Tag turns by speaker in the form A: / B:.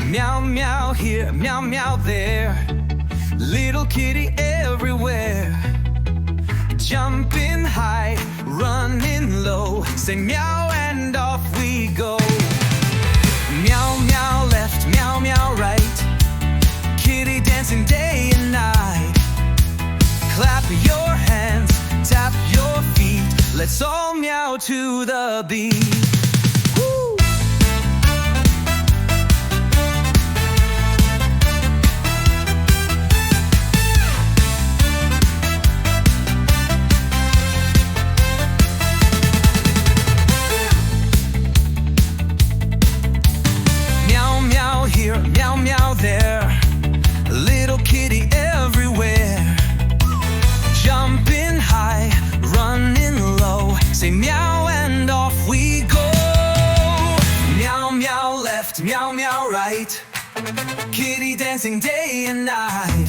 A: Meow meow here, meow meow there. Little kitty everywhere. Jumping high, running low. Say meow and off we go. Meow meow left, meow meow right. Kitty dancing day and night. Clap your hands, tap your feet. Let's all meow to the beat. Woo! Meow meow here, meow meow there. Little kitty everywhere. Jumping high, running low. Say meow and off we go. Meow meow left, meow meow right. Kitty dancing day and night.